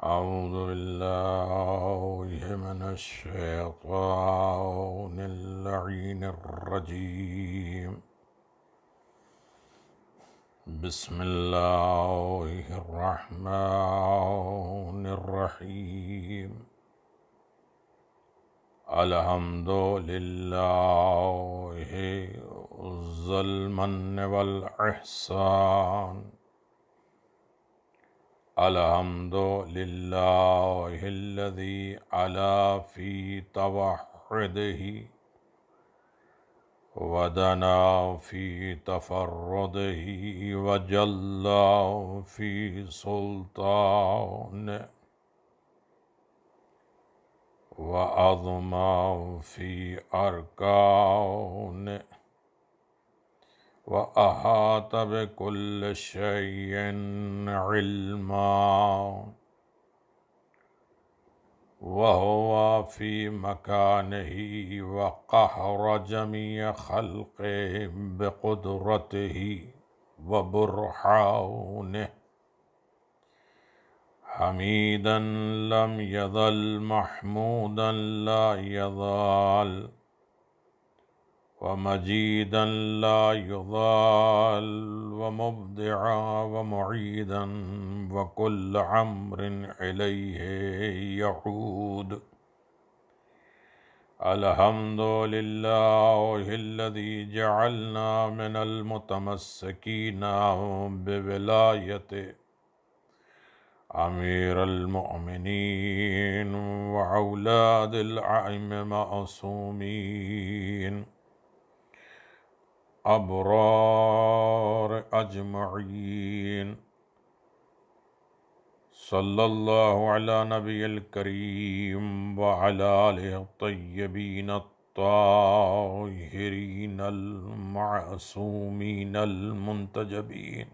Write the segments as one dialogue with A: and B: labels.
A: أعوذ بالله من الشيطان اللعين الرجيم. بسم الله الرحمن الرحيم. الحمد لله ذي المن والإحسان. الحمد لله الذي علا في توحده ودنا في تفرده وجل في سلطانه وعظم في أركانه وأحاط بكل شيء علما وهو في مكانه وقهر جميع خلقه بقدرته وبرهانه حميدا لم يزل محمودا لا يزال ومجيدا لا يضال ومبدعا ومعيدا وكل أمر إليه يعود. الحمد لله الذي جعلنا من المتمسكين بولايته أمير المؤمنين وأولاد الأئمة معصومين أبرار أجمعين. صلى الله على نبي الكريم وعلى آله الطيبين الطاهرين المعصومين المنتجبين.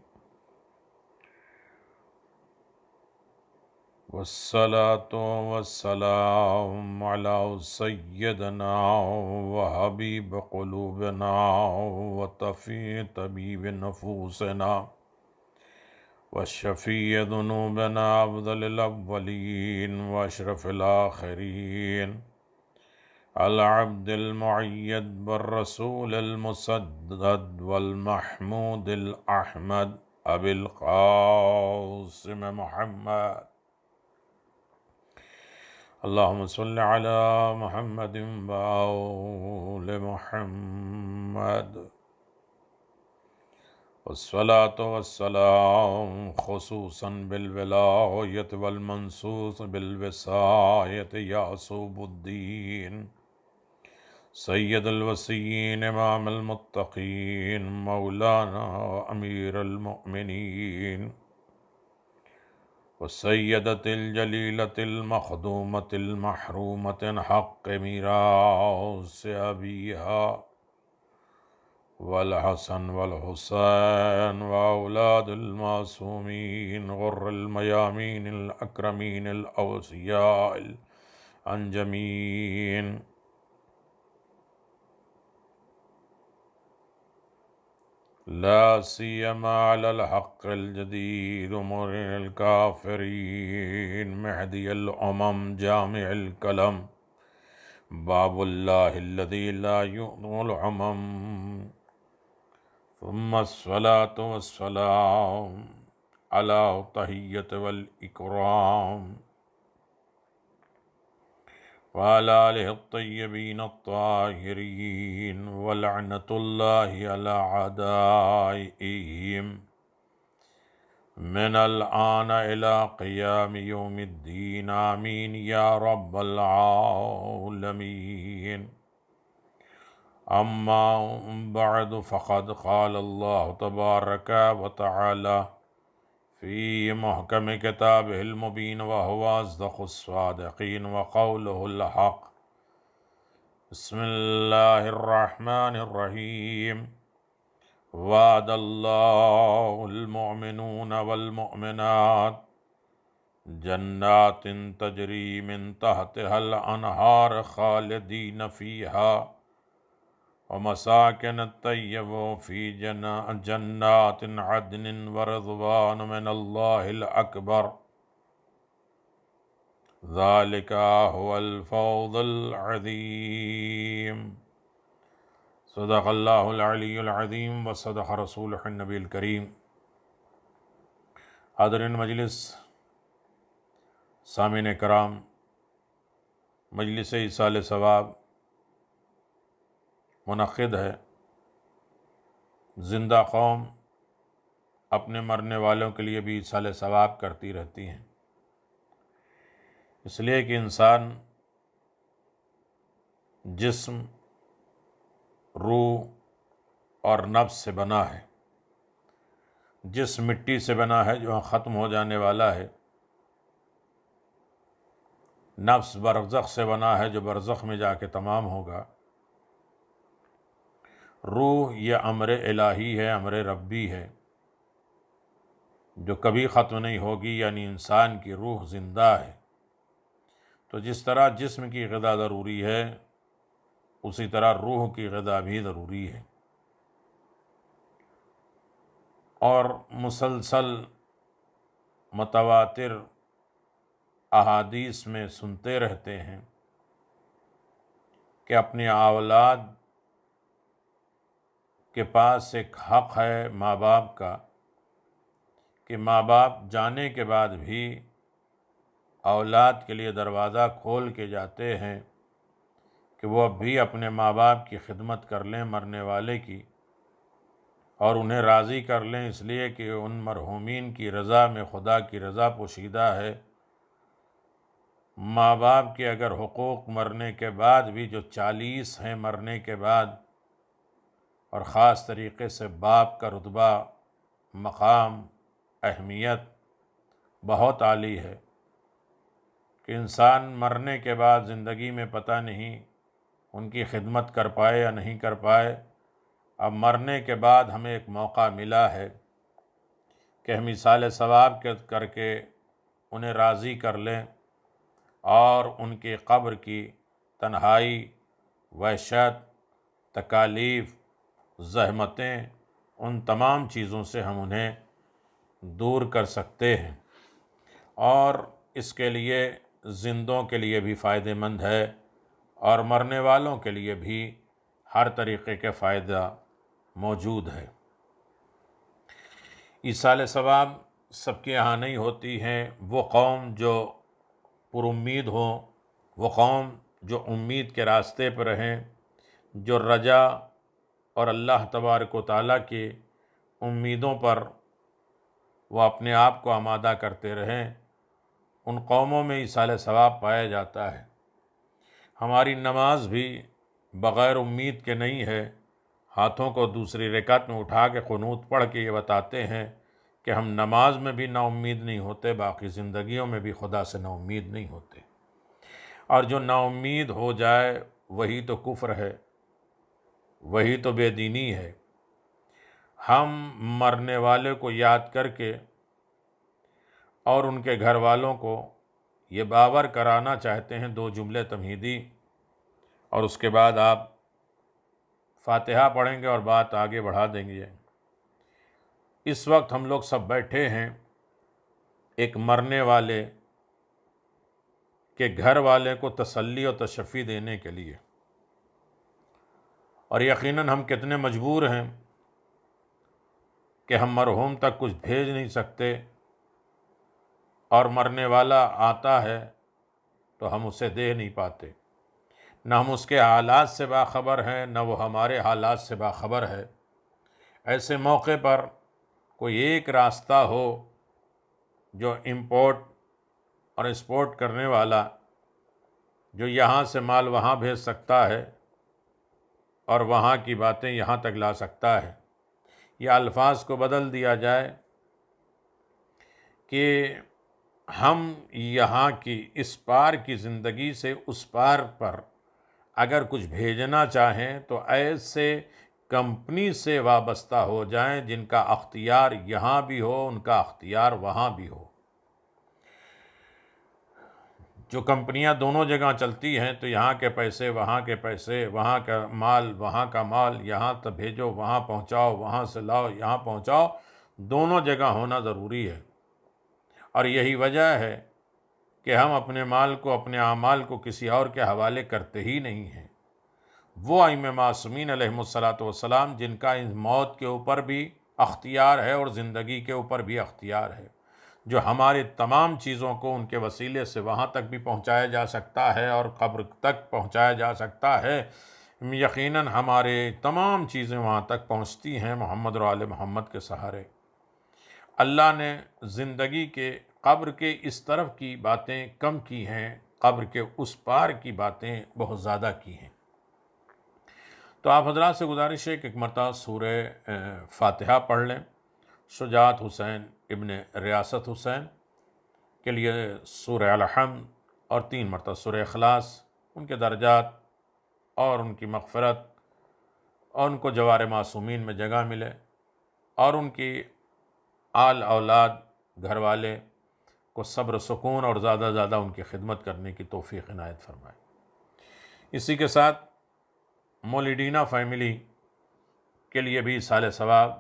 A: والصلاة والسلام على سيدنا وحبيب قلوبنا وطفي طبيب نفوسنا وشفيع ذنوبنا أفضل الأولين وأشرف الآخرين العبد المعيد بالرسول المسدد والمحمود الأحمد أبي القاسم محمد. اللهم صل على محمد وآل محمد. والصلاة والسلام خصوصا بالولاية والمنصوص بالوصاية يعصوب الدين سيد الوصيين إمام المتقين مولانا أمير المؤمنين والسيدة الجليلة المخدومة المحرومة حق ميراث أبيها والحسن والحسين وأولاد المعصومين غر الميامين الأكرمين الأوصياء الأنجمين. لا سيما على الحق الجديد مرن الكافرين مهدي الأمم جامع الكلم باب الله الذي لا يؤذن العمم. ثم الصلاة والسلام على التحية والإكرام وعلى آله الطيبين الطاهرين ولعنة الله على أعدائهم من الآن إلى قيام يوم الدين آمين يا رب العالمين. أما بعد فقد قال الله تبارك وتعالى في محكم كتابه المبين وهو أصدق الصادقين وقوله الحق. بسم الله الرحمن الرحيم. وعد الله المؤمنون والمؤمنات جنات تجري من تحتها الأنهار خالدين فيها ومساكن طيبة في جنات عدن ورضوان من الله الأكبر ذالک هو الفوز العظیم۔ صدق اللہ العلی العظیم و صدق رسولہ النبی الکریم۔ حاضرین مجلس، سامعین کرام، مجلس ایصال ثواب منعقد ہے۔ زندہ قوم اپنے مرنے والوں کے لیے بھی ایصال ثواب کرتی رہتی ہیں، اس لیے کہ انسان جسم، روح اور نفس سے بنا ہے۔ جسم مٹی سے بنا ہے جو ختم ہو جانے والا ہے، نفس برزخ سے بنا ہے جو برزخ میں جا کے تمام ہوگا، روح یہ امر الہی ہے، امر ربی ہے جو کبھی ختم نہیں ہوگی، یعنی انسان کی روح زندہ ہے۔ تو جس طرح جسم کی غذا ضروری ہے، اسی طرح روح کی غذا بھی ضروری ہے۔ اور مسلسل متواتر احادیث میں سنتے رہتے ہیں کہ اپنی اولاد کے پاس ایک حق ہے ماں باپ کا، کہ ماں باپ جانے کے بعد بھی اولاد کے لیے دروازہ کھول کے جاتے ہیں کہ وہ اب بھی اپنے ماں باپ کی خدمت کر لیں مرنے والے کی، اور انہیں راضی کر لیں، اس لیے کہ ان مرحومین کی رضا میں خدا کی رضا پوشیدہ ہے۔ ماں باپ کے اگر حقوق مرنے کے بعد بھی جو 40 ہیں مرنے کے بعد، اور خاص طریقے سے باپ کا رتبہ، مقام، اہمیت بہت عالی ہے کہ انسان مرنے کے بعد زندگی میں پتہ نہیں ان کی خدمت کر پائے یا نہیں کر پائے۔ اب مرنے کے بعد ہمیں ایک موقع ملا ہے کہ ہم ایصال ثواب کر کے انہیں راضی کر لیں، اور ان کی قبر کی تنہائی، وحشت، تکالیف، زحمتیں، ان تمام چیزوں سے ہم انہیں دور کر سکتے ہیں۔ اور اس کے لیے زندوں کے لیے بھی فائدہ مند ہے، اور مرنے والوں کے لیے بھی ہر طریقے کے فائدہ موجود ہے۔ ایصال ثواب سب کے یہاں نہیں ہوتی ہیں۔ وہ قوم جو پر امید ہوں، وہ قوم جو امید کے راستے پر رہیں، جو رجا اور اللہ تبارک و تعالیٰ کی امیدوں پر وہ اپنے آپ کو آمادہ کرتے رہیں، ان قوموں میں ایصال ثواب پایا جاتا ہے۔ ہماری نماز بھی بغیر امید کے نہیں ہے۔ ہاتھوں کو دوسری رکعت میں اٹھا کے قنوت پڑھ کے یہ بتاتے ہیں کہ ہم نماز میں بھی نا امید نہیں ہوتے، باقی زندگیوں میں بھی خدا سے نا امید نہیں ہوتے۔ اور جو نا امید ہو جائے وہی تو کفر ہے، وہی تو بے دینی ہے۔ ہم مرنے والے کو یاد کر کے اور ان کے گھر والوں کو یہ باور کرانا چاہتے ہیں 2 جملے تمہیدی، اور اس کے بعد آپ فاتحہ پڑھیں گے اور بات آگے بڑھا دیں گے۔ اس وقت ہم لوگ سب بیٹھے ہیں ایک مرنے والے کے گھر والے کو تسلی و تشفی دینے کے لیے، اور یقیناً ہم کتنے مجبور ہیں کہ ہم مرحوم تک کچھ بھیج نہیں سکتے، اور مرنے والا آتا ہے تو ہم اسے دے نہیں پاتے، نہ ہم اس کے حالات سے باخبر ہیں، نہ وہ ہمارے حالات سے باخبر ہے۔ ایسے موقع پر کوئی ایک راستہ ہو جو امپورٹ اور ایکسپورٹ کرنے والا، جو یہاں سے مال وہاں بھیج سکتا ہے اور وہاں کی باتیں یہاں تک لا سکتا ہے، یا الفاظ کو بدل دیا جائے کہ ہم یہاں کی اس پار کی زندگی سے اس پار پر اگر کچھ بھیجنا چاہیں تو ایسے کمپنی سے وابستہ ہو جائیں جن کا اختیار یہاں بھی ہو، ان کا اختیار وہاں بھی ہو۔ جو کمپنیاں دونوں جگہ چلتی ہیں تو یہاں کے پیسے وہاں کے پیسے، وہاں کا مال وہاں کا مال، یہاں تک بھیجو وہاں پہنچاؤ، وہاں سے لاؤ یہاں پہنچاؤ، دونوں جگہ ہونا ضروری ہے۔ اور یہی وجہ ہے کہ ہم اپنے مال کو، اپنے اعمال کو کسی اور کے حوالے کرتے ہی نہیں ہیں۔ وہ ائمہ معصومین علیہم الصلاۃ والسلام جن کا اس موت کے اوپر بھی اختیار ہے اور زندگی کے اوپر بھی اختیار ہے، جو ہماری تمام چیزوں کو ان کے وسیلے سے وہاں تک بھی پہنچایا جا سکتا ہے اور قبر تک پہنچایا جا سکتا ہے۔ یقیناً ہمارے تمام چیزیں وہاں تک پہنچتی ہیں محمد اور آل محمد کے سہارے۔ اللہ نے زندگی کے، قبر کے اس طرف کی باتیں کم کی ہیں، قبر کے اس پار کی باتیں بہت زیادہ کی ہیں۔ تو آپ حضرات سے گزارش ہے کہ ایک مرتبہ سورہ فاتحہ پڑھ لیں۔ شجاعت حسین ابن ریاست حسین کے لیے سورہ الحمد اور 3 مرتبہ سورہ اخلاص، ان کے درجات اور ان کی مغفرت اور ان کو جوار معصومین میں جگہ ملے، اور ان کی آل اولاد، گھر والے کو صبر و سکون اور زیادہ زیادہ ان کی خدمت کرنے کی توفیق عنایت فرمائے۔ اسی کے ساتھ مولیڈینا فیملی کے لیے بھی سال ثواب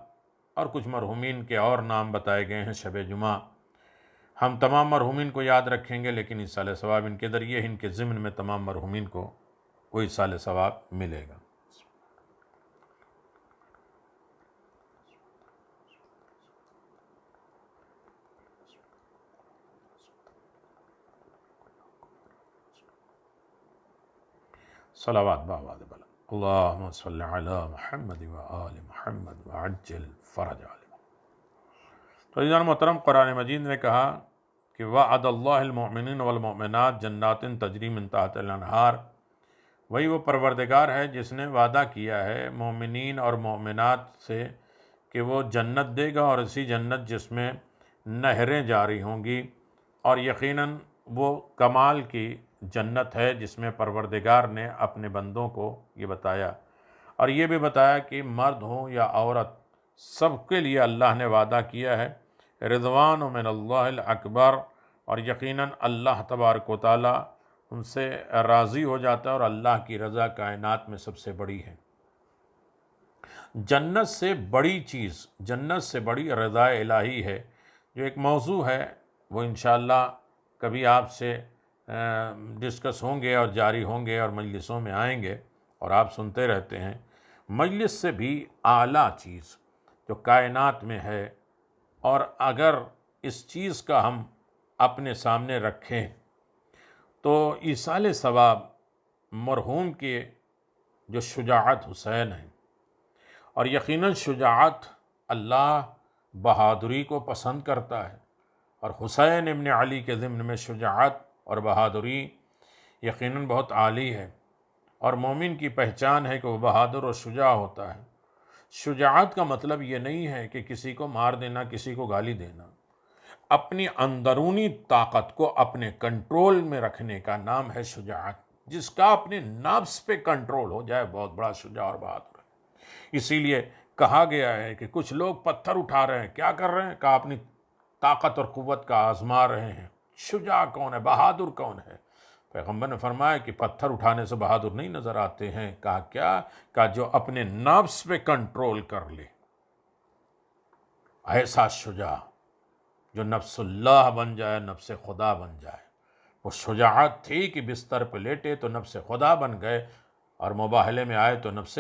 A: اور کچھ مرحومین کے اور نام بتائے گئے ہیں شب جمعہ۔ ہم تمام مرحومین کو یاد رکھیں گے، لیکن اس سال ثواب ان کے ذریعے ان کے ضمن میں تمام مرحومین کو کوئی سال ثواب ملے گا۔ صلوات بآباد بلند اللہم صلی علی محمد و آل محمد وعجل فرج علی۔ تو عزیزان محترم، قرآن مجید نے کہا کہ وعد اللہ المؤمنین والمؤمنات جنات تجری من تحت الانہار، وہی وہ پروردگار ہے جس نے وعدہ کیا ہے مومنین اور مومنات سے کہ وہ جنت دے گا، اور اسی جنت جس میں نہریں جاری ہوں گی، اور یقیناً وہ کمال کی جنت ہے جس میں پروردگار نے اپنے بندوں کو یہ بتایا، اور یہ بھی بتایا کہ مرد ہوں یا عورت سب کے لیے اللہ نے وعدہ کیا ہے رضوان من اللہ الاکبر، اور یقیناً اللہ تبارک و تعالیٰ ان سے راضی ہو جاتا ہے، اور اللہ کی رضا کائنات میں سب سے بڑی ہے۔ جنت سے بڑی چیز، جنت سے بڑی رضا الہی ہے، جو ایک موضوع ہے وہ انشاءاللہ کبھی آپ سے ڈسکس ہوں گے اور جاری ہوں گے اور مجلسوں میں آئیں گے اور آپ سنتے رہتے ہیں۔ مجلس سے بھی اعلیٰ چیز جو کائنات میں ہے، اور اگر اس چیز کا ہم اپنے سامنے رکھیں تو ایصال ثواب مرحوم کے جو شجاعت حسین ہیں، اور یقیناً شجاعت اللہ بہادری کو پسند کرتا ہے، اور حسین ابن علی کے ضمن میں شجاعت اور بہادری یقیناً بہت عالی ہے، اور مومن کی پہچان ہے کہ وہ بہادر اور شجاع ہوتا ہے۔ شجاعت کا مطلب یہ نہیں ہے کہ کسی کو مار دینا، کسی کو گالی دینا، اپنی اندرونی طاقت کو اپنے کنٹرول میں رکھنے کا نام ہے شجاعت۔ جس کا اپنے نفس پہ کنٹرول ہو جائے بہت بڑا شجاع اور بہادر ہے۔ اسی لیے کہا گیا ہے کہ کچھ لوگ پتھر اٹھا رہے ہیں، کیا کر رہے ہیں؟ کہا اپنی طاقت اور قوت کا آزما رہے ہیں۔ شجاع کون ہے؟ بہادر کون ہے؟ پیغمبر نے فرمایا کہ پتھر اٹھانے سے بہادر نہیں نظر آتے ہیں۔ کہا کیا؟ کہا جو اپنے نفس پہ کنٹرول کر لے، ایسا شجاع جو نفس اللہ بن جائے، نفس خدا بن جائے۔ وہ شجاعت تھی کہ بستر پہ لیٹے تو نفس خدا بن گئے، اور مباہلے میں آئے تو نفس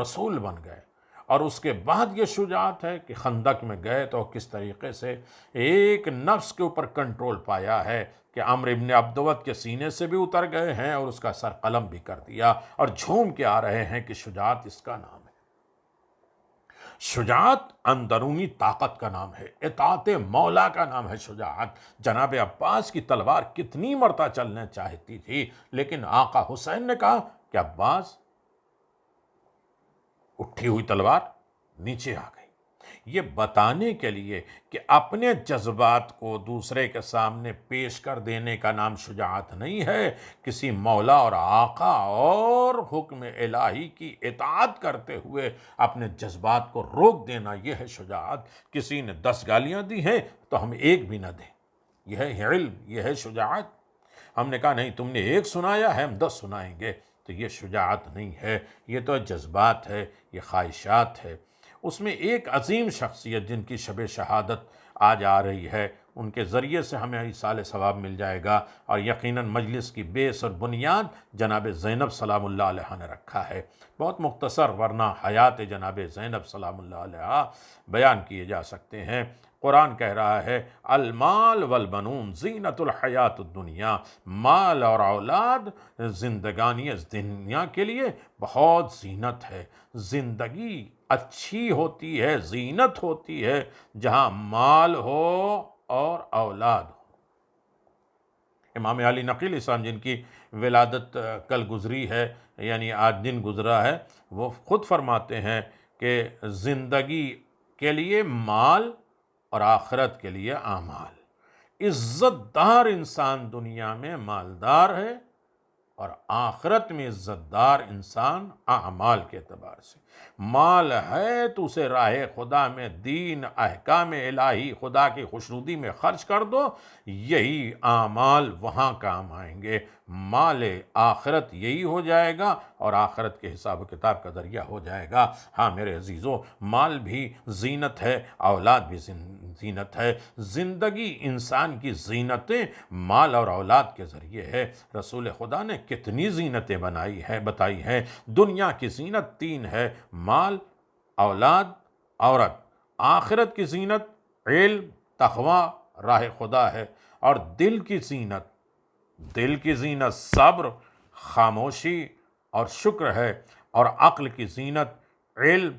A: رسول بن گئے۔ اور اس کے بعد یہ شجاعت ہے کہ خندق میں گئے تو کس طریقے سے ایک نفس کے اوپر کنٹرول پایا ہے کہ عمرو ابن عبدود کے سینے سے بھی اتر گئے ہیں اور اس کا سر قلم بھی کر دیا، اور جھوم کے آ رہے ہیں کہ شجاعت اس کا نام ہے۔ شجاعت اندرونی طاقت کا نام ہے، اطاعت مولا کا نام ہے شجاعت۔ جناب عباس کی تلوار کتنی مرتبہ چلنا چاہتی تھی، لیکن آقا حسین نے کہا کہ عباس، اٹھی ہوئی تلوار نیچے آ گئی۔ یہ بتانے کے لیے کہ اپنے جذبات کو دوسرے کے سامنے پیش کر دینے کا نام شجاعت نہیں ہے، کسی مولا اور آقا اور حکم الہی کی اطاعت کرتے ہوئے اپنے جذبات کو روک دینا، یہ ہے شجاعت۔ کسی نے 10 گالیاں دی ہیں تو ہم ایک بھی نہ دیں، یہ ہے علم، یہ ہے شجاعت۔ ہم نے کہا نہیں، تم نے ایک سنایا ہے، ہم 10 سنائیں گے، تو یہ شجاعت نہیں ہے، یہ تو جذبات ہے، یہ خواہشات ہے۔ اس میں ایک عظیم شخصیت جن کی شب شہادت آج آ رہی ہے، ان کے ذریعے سے ہمیں ایصال ثواب مل جائے گا، اور یقیناً مجلس کی بیس اور بنیاد جناب زینب سلام اللہ علیہ نے رکھا ہے۔ بہت مختصر ورنہ حیات جناب زینب سلام اللہ علیہ بیان کیے جا سکتے ہیں۔ قرآن کہہ رہا ہے المال والبنون زینت الحیات الدنیا، مال اور اولاد زندگانی اس دنیا کے لیے بہت زینت ہے۔ زندگی اچھی ہوتی ہے، زینت ہوتی ہے جہاں مال ہو اور اولاد ہو۔ امام علی نقی اسلام جن کی ولادت کل گزری ہے، یعنی آج دن گزرا ہے، وہ خود فرماتے ہیں کہ زندگی کے لیے مال اور آخرت کے لیے اعمال۔ عزت دار انسان دنیا میں مالدار ہے، اور آخرت میں عزت دار انسان اعمال کے اعتبار سے۔ مال ہے تو اسے راہ خدا میں، دین احکام الہی خدا کی خوشنودی میں خرچ کر دو، یہی اعمال وہاں کام آئیں گے۔ مال آخرت یہی ہو جائے گا، اور آخرت کے حساب و کتاب کا ذریعہ ہو جائے گا۔ ہاں میرے عزیزو، مال بھی زینت ہے، اولاد بھی زینت ہے۔ زندگی انسان کی زینتیں مال اور اولاد کے ذریعے ہے۔ رسول خدا نے کتنی زینتیں بتائی ہیں۔ دنیا کی زینت 3 ہے: مال، اولاد، عورت۔ آخرت کی زینت علم، تقوی، راہ خدا ہے۔ اور دل کی زینت صبر، خاموشی اور شکر ہے۔ اور عقل کی زینت علم،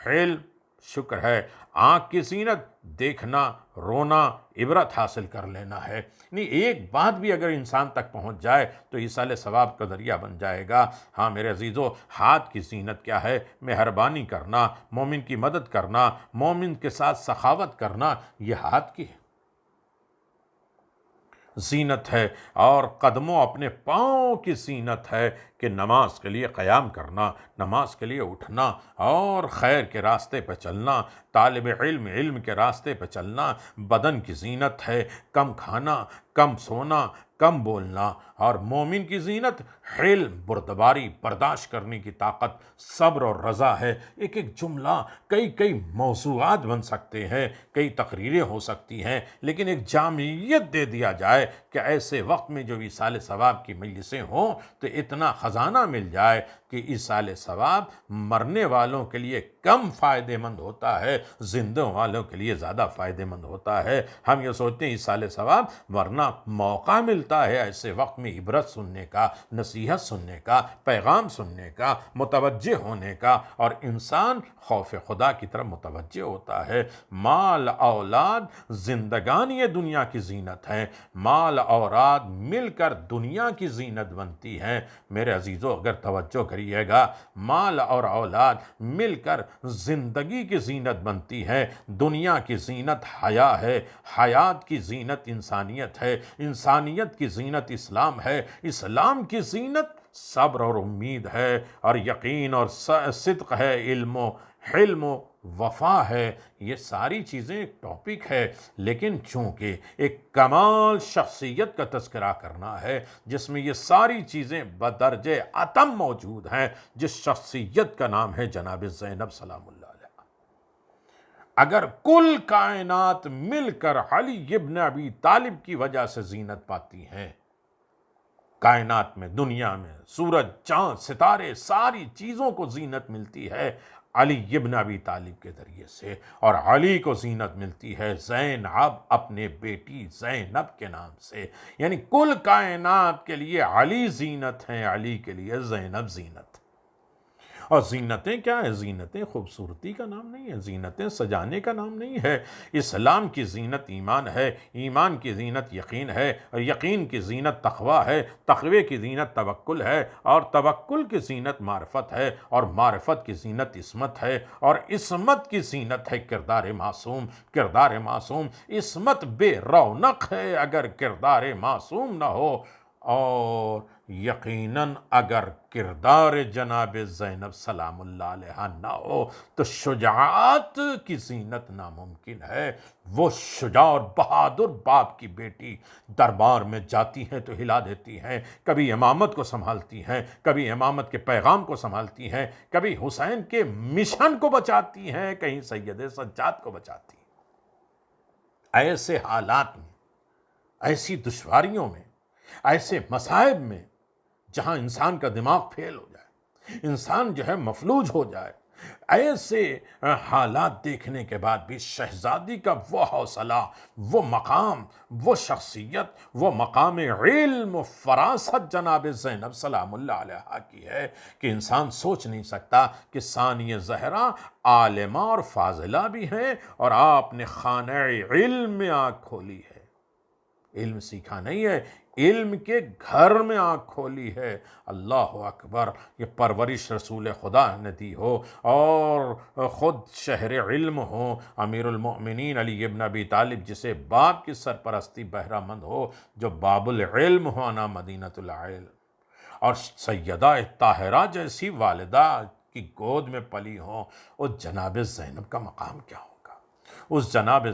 A: حلم، شکر ہے۔ آنکھ کی زینت دیکھنا، رونا، عبرت حاصل کر لینا ہے۔ نہیں، ایک بات بھی اگر انسان تک پہنچ جائے تو ایصال ثواب کا ذریعہ بن جائے گا۔ ہاں میرے عزیزو، ہاتھ کی زینت کیا ہے؟ مہربانی کرنا، مومن کی مدد کرنا، مومن کے ساتھ سخاوت کرنا، یہ ہاتھ کی زینت ہے۔ اور قدموں، اپنے پاؤں کی زینت ہے کہ نماز کے لیے قیام کرنا، نماز کے لیے اٹھنا، اور خیر کے راستے پہ چلنا، طالب علم کے راستے پہ چلنا۔ بدن کی زینت ہے کم کھانا، کم سونا، کم بولنا۔ اور مومن کی زینت حلم، بردباری، برداشت کرنے کی طاقت، صبر اور رضا ہے۔ ایک جملہ کئی موضوعات بن سکتے ہیں، کئی تقریریں ہو سکتی ہیں، لیکن ایک جامعیت دے دیا جائے کہ ایسے وقت میں جو ایصال ثواب کی مجلسیں ہوں تو اتنا خزانہ مل جائے کہ ایصال ثواب مرنے والوں کے لیے کم فائدہ مند ہوتا ہے، زندوں والوں کے لیے زیادہ فائدہ مند ہوتا ہے۔ ہم یہ سوچتے ہیں ایصال ثواب، ورنہ موقع ملتا ہے ایسے وقت میں عبرت سننے کا، نصیحت سننے کا، پیغام سننے کا، متوجہ ہونے کا، اور انسان خوف خدا کی طرف متوجہ ہوتا ہے۔ مال اولاد زندگانی دنیا کی زینت ہے۔ مال اولاد مل کر دنیا کی زینت بنتی ہے۔ میرے عزیزو، اگر توجہ کریے گا، مال اور اولاد مل کر زندگی کی زینت بنتی ہے۔ دنیا کی زینت حیا ہے، حیات کی زینت انسانیت ہے، انسانیت کی زینت اسلام ہے، اسلام کی زینت صبر اور امید ہے، اور یقین اور صدق ہے، علم و حلم و وفا ہے۔ یہ ساری چیزیں ایک ٹاپک ہے، لیکن چونکہ ایک کمال شخصیت کا تذکرہ کرنا ہے جس میں یہ ساری چیزیں بدرجہ اتم موجود ہیں، جس شخصیت کا نام ہے جناب زینب سلام اللہ علیہ۔ اگر کل کائنات مل کر علی ابن ابی طالب کی وجہ سے زینت پاتی ہیں، کائنات میں، دنیا میں سورج، چاند، ستارے، ساری چیزوں کو زینت ملتی ہے علی ابن ابی طالب کے ذریعے سے، اور علی کو زینت ملتی ہے زینب اپنے بیٹی زینب کے نام سے۔ یعنی کل کائنات کے لیے علی زینت ہیں، علی کے لیے زینب زینت۔ اور زینتیں کیا ہیں؟ زینتیں خوبصورتی کا نام نہیں ہے، زینتیں سجانے کا نام نہیں ہے۔ اسلام کی زینت ایمان ہے، ایمان کی زینت یقین ہے، اور یقین کی زینت تقوی ہے، تقوی کی زینت توکل ہے، اور توکل کی زینت معرفت ہے، اور معرفت کی زینت عصمت ہے، اور عصمت کی زینت ہے کردار معصوم۔ کردار معصوم، عصمت بے رونق ہے اگر کردار معصوم نہ ہو، اور یقیناً اگر کردار جناب زینب سلام اللہ علیہ نہ ہو تو شجاعت کی زینت ناممکن ہے۔ وہ شجاع اور بہادر باپ کی بیٹی دربار میں جاتی ہیں تو ہلا دیتی ہیں، کبھی امامت کو سنبھالتی ہیں، کبھی امامت کے پیغام کو سنبھالتی ہیں، کبھی حسین کے مشن کو بچاتی ہیں، کہیں سید سجاد کو بچاتی ہیں۔ ایسے حالات میں، ایسی دشواریوں میں، ایسے مصائب میں جہاں انسان کا دماغ فیل ہو جائے، انسان جو ہے مفلوج ہو جائے، ایسے حالات دیکھنے کے بعد بھی شہزادی کا وہ حوصلہ، وہ مقام، وہ شخصیت، وہ مقام علم و فراست جناب زینب سلام اللہ علیہا کی ہے کہ انسان سوچ نہیں سکتا کہ ثانیہ زہرا عالمہ اور فاضلہ بھی ہیں، اور آپ نے خانہ علم میں آنکھ کھولی ہے۔ علم سیکھا نہیں ہے، علم کے گھر میں آنکھ کھولی ہے۔ اللہ اکبر! یہ پرورش رسول خدا نے دی ہو، اور خود شہر علم ہو امیر المؤمنین علی ابن ابی طالب، جسے باپ کی سرپرستی بہرہ مند ہو، جو باب العلم ہو، انا مدینۃ العلم، اور سیدہ طاہرہ جیسی والدہ کی گود میں پلی ہوں، اس جناب زینب کا مقام کیا ہوگا؟ اس جناب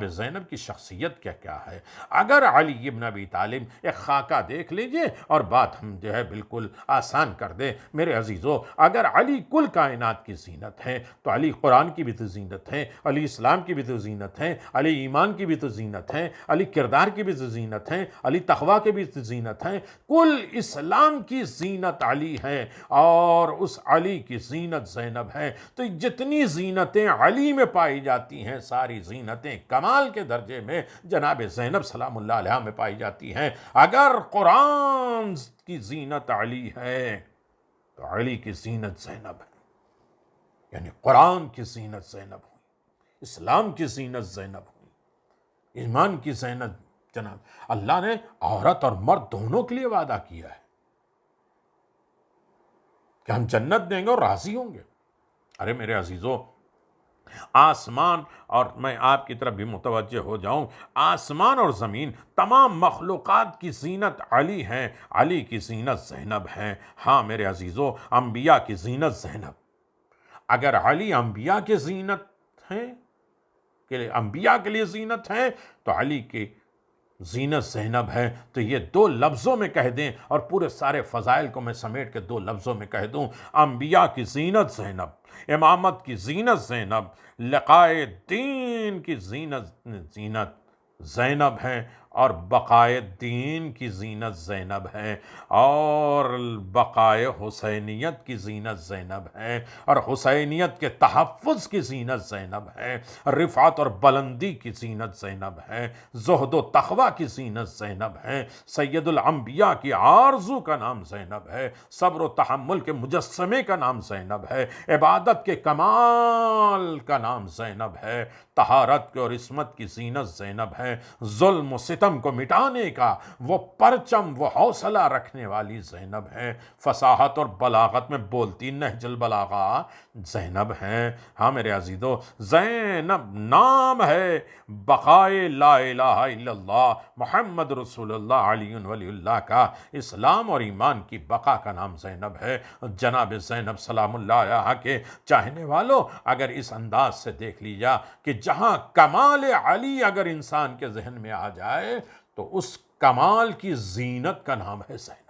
A: زینب کی شخصیت کیا ہے؟ اگر علی ابن ابی طالب ایک خاکہ دیکھ لیجئے اور بات ہم جو ہے بالکل آسان کر دیں میرے عزیزو، اگر علی کل کائنات کی زینت ہیں تو علی قرآن کی بھی تو زینت ہیں، علی اسلام کی بھی تو زینت ہیں، علی ایمان کی بھی تو زینت ہیں، علی کردار کی بھی تو زینت ہیں، علی تقوی کی بھی تو زینت ہیں، کل اسلام کی زینت علی ہے، اور اس علی کی زینت زینب ہے۔ تو جتنی زینتیں علی میں پائی جاتی ہیں، ساری زینتیں کمال کے درجے میں جناب زینب سلام اللہ علیہ میں پائی جاتی ہیں۔ اگر قرآن کی زینت علی ہے تو علی کی زینت زینب ہے، یعنی قرآن کی زینت زینب ہوئی، اسلام کی زینت زینب ہوئی، ایمان کی زینت جناب۔ اللہ نے عورت اور مرد دونوں کے لیے وعدہ کیا ہے کہ ہم جنت دیں گے اور راضی ہوں گے۔ ارے میرے عزیزو، آسمان، اور میں آپ کی طرف بھی متوجہ ہو جاؤں، آسمان اور زمین تمام مخلوقات کی زینت علی ہیں، علی کی زینت زینب ہیں۔ ہاں میرے عزیزو، انبیاء کی زینت زینب۔ اگر علی انبیاء کی زینت ہیں، کہ انبیاء کے لیے زینت ہیں، تو علی کی زینت زینب ہے۔ تو یہ دو لفظوں میں کہہ دیں، اور پورے سارے فضائل کو میں سمیٹ کے دو لفظوں میں کہہ دوں، انبیاء کی زینت زینب، امامت کی زینت زینب، لقائے دین کی زینت زینب ہے، اور بقائے دین کی زینت زینب ہے، اور بقائے حسینیت کی زینت زینب ہے، اور حسینیت کے تحفظ کی زینت زینب ہے، رفعت اور بلندی کی زینت زینب ہے، زہد و تقوی کی زینت زینب ہے، سید الانبیاء کی آرزو کا نام زینب ہے، صبر و تحمل کے مجسمے کا نام زینب ہے، عبادت کے کمال کا نام زینب ہے، طہارت اور عصمت کی زینت زینب ہے، ظلم و ستم کو مٹانے کا وہ پرچم، وہ حوصلہ رکھنے والی زینب ہے، فصاحت اور بلاغت میں بولتی نہج البلاغہ زینب ہیں۔ ہاں میرے عزیزو، زینب نام ہے، بقائے لا الہ الا اللہ محمد رسول اللہ علی ولی اللہ کا، اسلام اور ایمان کی بقا کا نام زینب ہے۔ جناب زینب سلام اللہ علیہا کے چاہنے والوں، اگر اس انداز سے دیکھ لیجا کہ جہاں کمال علی اگر انسان کے ذہن میں آ جائے تو اس کمال کی زینت کا نام ہے زینب۔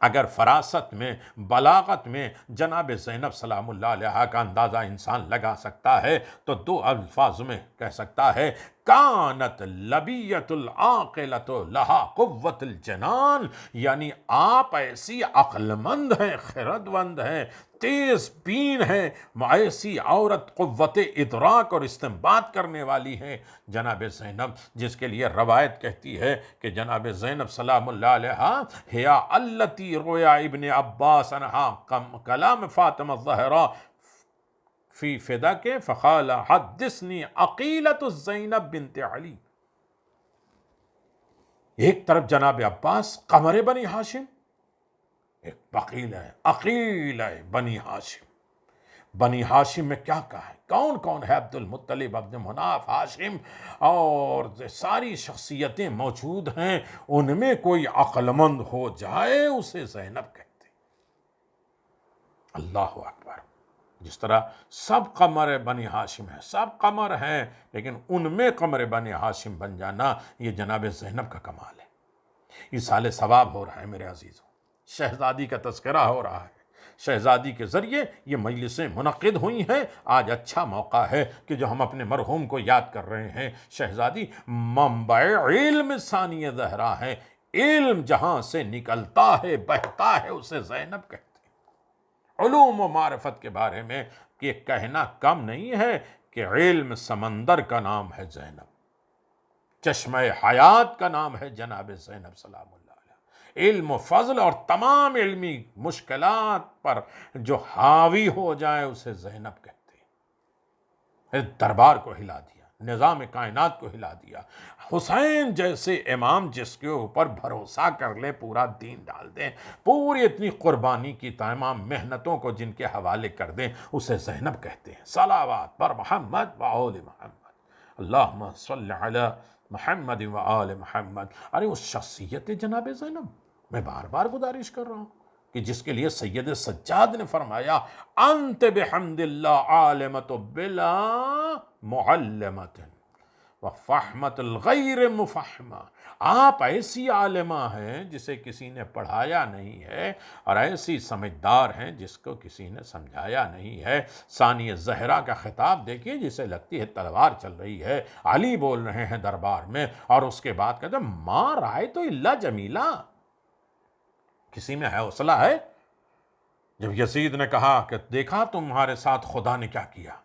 A: اگر فراست میں، بلاغت میں جناب زینب سلام اللہ علیہا کا اندازہ انسان لگا سکتا ہے تو دو الفاظ میں کہہ سکتا ہے، کانت لبیت العاقلۃ لہا قوت الجنان، یعنی آپ ایسی عقل مند ہیں، خردمند ہیں، تیز بین ہیں، ایسی عورت قوت ادراک اور استنباط کرنے والی ہیں جناب زینب، جس کے لیے روایت کہتی ہے کہ جناب زینب سلام اللہ علیہا ہیا التی رویا ابن عباس عنہا کلام فاطمہ الزہرا فی فدا کے فقال حدثنی عقیلۃ زینب بنت علی۔ ایک طرف جناب عباس قمر بنی ہاشم، ایک عقیل ہے بنی ہاشم۔ بنی ہاشم میں کیا کہا ہے، کون کون ہے، عبد المطلب، عبد مناف، ہاشم، اور ساری شخصیتیں موجود ہیں، ان میں کوئی عقل مند ہو جائے اسے زینب کہتے ہیں۔ اللہ اکبر! جس طرح سب قمر بنی ہاشم ہیں، سب قمر ہیں، لیکن ان میں قمر بنی ہاشم بن جانا یہ جناب زینب کا کمال ہے۔ ایصال ثواب ہو رہا ہے میرے عزیزوں، شہزادی کا تذکرہ ہو رہا ہے، شہزادی کے ذریعے یہ مجلسیں منعقد ہوئی ہیں۔ آج اچھا موقع ہے کہ جو ہم اپنے مرحوم کو یاد کر رہے ہیں۔ شہزادی منبع علم ثانی زہرا ہے، علم جہاں سے نکلتا ہے بہتا ہے اسے زینب کہتے ہیں۔ علوم و معرفت کے بارے میں یہ کہنا کم نہیں ہے کہ علم سمندر کا نام ہے زینب، چشمہ حیات کا نام ہے جناب زینب سلام اللہ علیہ۔ علم و فضل اور تمام علمی مشکلات پر جو حاوی ہو جائے اسے زینب کہتے ہیں۔ دربار کو ہلا دیا، نظام کائنات کو ہلا دیا۔ حسین جیسے امام جس کے اوپر بھروسہ کر لے پورا دین ڈال دیں، پوری اتنی قربانی کی تمام محنتوں کو جن کے حوالے کر دیں، اسے زینب کہتے ہیں۔ صلوات پر محمد و آل محمد، اللہم صلی علی محمد و آل محمد۔ ارے اس شخصیت جناب زینب میں بار بار گزارش کر رہا ہوں کہ جس کے لیے سید سجاد نے فرمایا انت بحمد اللہ عالمت بلا معلمت وفحمت الغیر مفحمہ۔ آپ ایسی عالمہ ہیں جسے کسی نے پڑھایا نہیں ہے، اور ایسی سمجھدار ہیں جس کو کسی نے سمجھایا نہیں ہے۔ ثانی زہرا کا خطاب دیکھیے، جسے لگتی ہے تلوار چل رہی ہے، علی بول رہے ہیں دربار میں، اور اس کے بعد کہتے ہیں ما رأیت الا جمیلا۔ کسی میں حوصلہ ہے؟ جب یزید نے کہا کہ دیکھا تمہارے ساتھ خدا نے کیا کیا،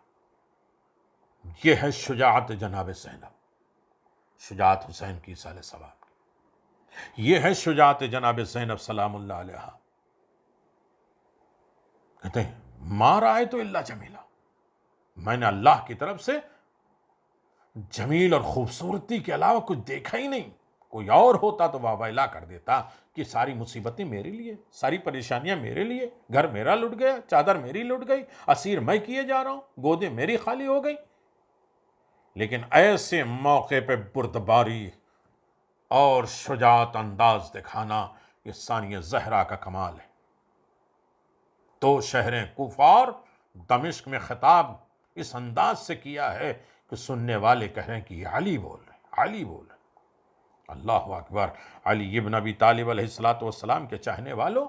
A: یہ ہے شجاعت جناب زینب، شجاعت حسین کی سال ثواب کی، یہ ہے شجاعت جناب زینب سلام اللہ علیہ۔ کہتے ہیں ما رأیت الا جمیلا، میں نے اللہ کی طرف سے جمیل اور خوبصورتی کے علاوہ کچھ دیکھا ہی نہیں۔ کوئی اور ہوتا تو واہ ویلا کر دیتا کہ ساری مصیبتیں میرے لیے، ساری پریشانیاں میرے لیے، گھر میرا لٹ گیا، چادر میری لٹ گئی، اسیر میں کیے جا رہا ہوں، گودیں میری خالی ہو گئی۔ لیکن ایسے موقع پہ بردباری اور شجاعت انداز دکھانا یہ ثانی زہرا کا کمال ہے۔ تو شہریں کوفہ اور دمشق میں خطاب اس انداز سے کیا ہے کہ سننے والے کہہ رہے ہیں کہ یہ علی بول رہے ہیں، علی بول رہے ہیں۔ اللہ اکبر۔ علی ابن ابی طالب علیہ السلام کے چاہنے والوں،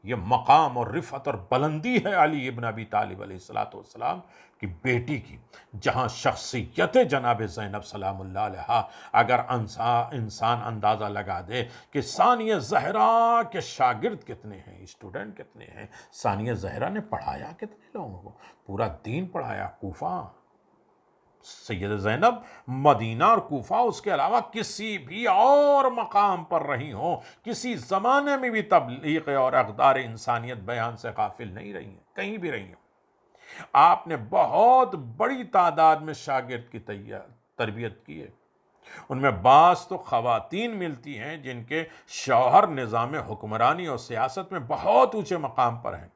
A: یہ مقام اور رفعت اور بلندی ہے علی ابن ابی طالب علیہ السلام کی بیٹی کی، جہاں شخصیت جناب زینب سلام اللہ علیہ اگر انسان اندازہ لگا دے کہ ثانی زہرا کے شاگرد کتنے ہیں، اسٹوڈنٹ کتنے ہیں، ثانی زہرا نے پڑھایا کتنے لوگوں کو، پورا دین پڑھایا۔ کوفہ، سید زینب مدینہ اور کوفہ، اس کے علاوہ کسی بھی اور مقام پر رہی ہوں، کسی زمانے میں بھی تبلیغ اور اقدار انسانیت بیان سے غافل نہیں رہی ہیں، کہیں بھی رہی ہیں۔ آپ نے بہت بڑی تعداد میں شاگرد کی تربیت کی ہے۔ ان میں بعض تو خواتین ملتی ہیں جن کے شوہر نظام حکمرانی اور سیاست میں بہت اونچے مقام پر ہیں۔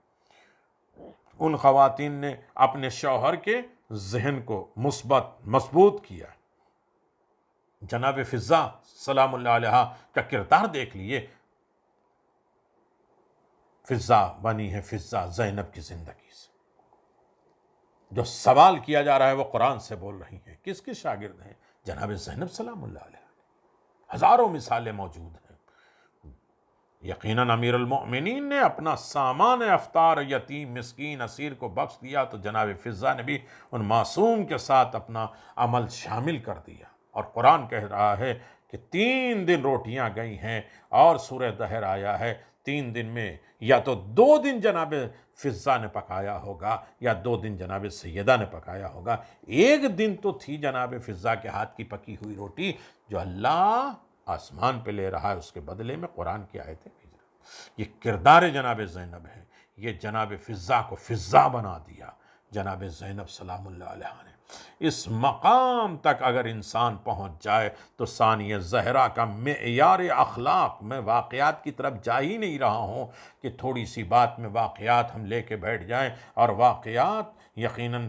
A: ان خواتین نے اپنے شوہر کے ذہن کو مضبوط کیا۔ جناب فضہ سلام اللہ علیہ کا کردار دیکھ لیے، فضہ بنی ہے فضہ زینب کی زندگی سے۔ جو سوال کیا جا رہا ہے وہ قرآن سے بول رہی ہیں، کس کے شاگرد ہیں؟ جناب زینب سلام اللہ علیہ۔ ہزاروں مثالیں موجود ہیں۔ یقیناً امیر المؤمنین نے اپنا سامان افطار یتیم مسکین اسیر کو بخش دیا تو جناب فضہ نے بھی ان معصوم کے ساتھ اپنا عمل شامل کر دیا، اور قرآن کہہ رہا ہے کہ 3 دن روٹیاں گئی ہیں، اور سورہ دہر آیا ہے 3 دن میں یا تو 2 دن جناب فضہ نے پکایا ہوگا یا 2 دن جناب سیدہ نے پکایا ہوگا۔ 1 دن تو تھی جناب فضہ کے ہاتھ کی پکی ہوئی روٹی جو اللہ آسمان پہ لے رہا ہے، اس کے بدلے میں قرآن کی آیتیں بھیج رہا ہے۔ یہ کردار جناب زینب ہے، یہ جناب فضہ کو فضہ بنا دیا جناب زینب سلام اللہ علیہ نے۔ اس مقام تک اگر انسان پہنچ جائے تو ثانی زہرا کا معیار اخلاق، میں واقعات کی طرف جا ہی نہیں رہا ہوں کہ تھوڑی سی بات میں واقعات ہم لے کے بیٹھ جائیں، اور واقعات یقیناً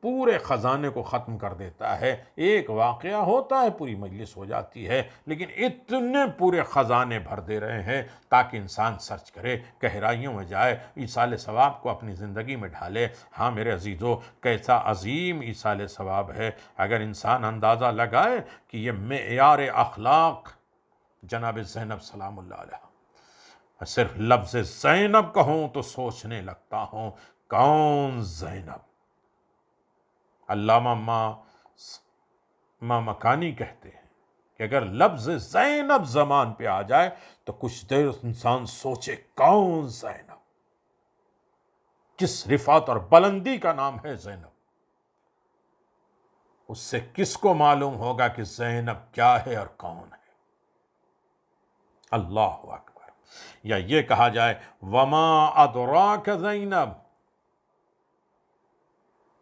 A: پورے خزانے کو ختم کر دیتا ہے۔ ایک واقعہ ہوتا ہے پوری مجلس ہو جاتی ہے، لیکن اتنے پورے خزانے بھر دے رہے ہیں تاکہ انسان سرچ کرے، گہرائیوں میں جائے، ایصال ثواب کو اپنی زندگی میں ڈھالے۔ ہاں میرے عزیزو، کیسا عظیم ایصال ثواب ہے اگر انسان اندازہ لگائے کہ یہ معیار اخلاق جناب زینب سلام اللہ علیہ، صرف لفظ زینب کہوں تو سوچنے لگتا ہوں کون زینب۔ علامہ ماں مکانی کہتے ہیں کہ اگر لفظ زینب زبان پہ آ جائے تو کچھ دیر انسان سوچے کون زینب، کس رفعت اور بلندی کا نام ہے زینب، اس سے کس کو معلوم ہوگا کہ زینب کیا ہے اور کون ہے۔ اللہ اکبر۔ یا یہ کہا جائے وما ادراک زینب،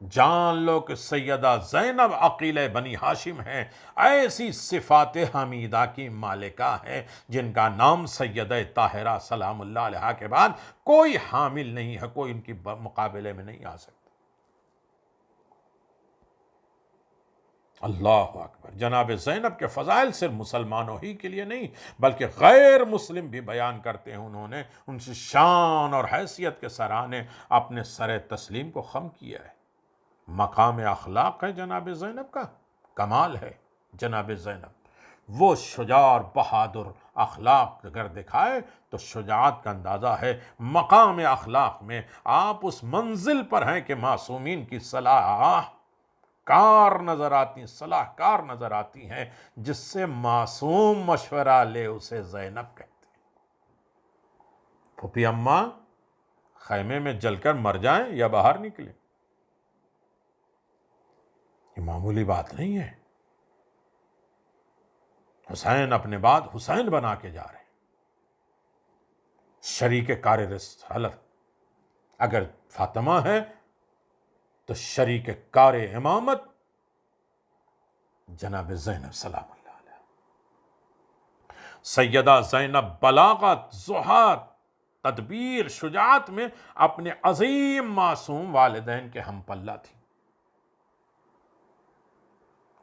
A: جان لو کہ سیدہ زینب عقیلہ بنی ہاشم ہے، ایسی صفات حمیدہ کی مالکہ ہے جن کا نام سیدہ طاہرہ سلام اللہ علیہا کے بعد کوئی حامل نہیں ہے، کوئی ان کی مقابلے میں نہیں آ سکتا۔ اللہ اکبر۔ جناب زینب کے فضائل صرف مسلمانوں ہی کے لیے نہیں بلکہ غیر مسلم بھی بیان کرتے ہیں، انہوں نے ان سے شان اور حیثیت کے سرانے اپنے سر تسلیم کو خم کیا ہے۔ مقام اخلاق ہے جناب زینب کا، کمال ہے جناب زینب۔ وہ شجاع اور بہادر اخلاق اگر دکھائے تو شجاعت کا اندازہ ہے۔ مقام اخلاق میں آپ اس منزل پر ہیں کہ معصومین کی صلاح کار نظر آتی ہیں، جس سے معصوم مشورہ لے اسے زینب کہتے ہیں۔ پھوپھی اماں خیمے میں جل کر مر جائیں یا باہر نکلیں، یہ معمولی بات نہیں ہے۔ حسین اپنے بعد حسین بنا کے جا رہے ہیں، شریک کار رسالت اگر فاطمہ ہے تو شریک کار امامت جناب زینب سلام اللہ علیہ۔ سیدہ زینب بلاغت، ذہانت، تدبیر، شجاعت میں اپنے عظیم معصوم والدین کے ہم پلہ تھی۔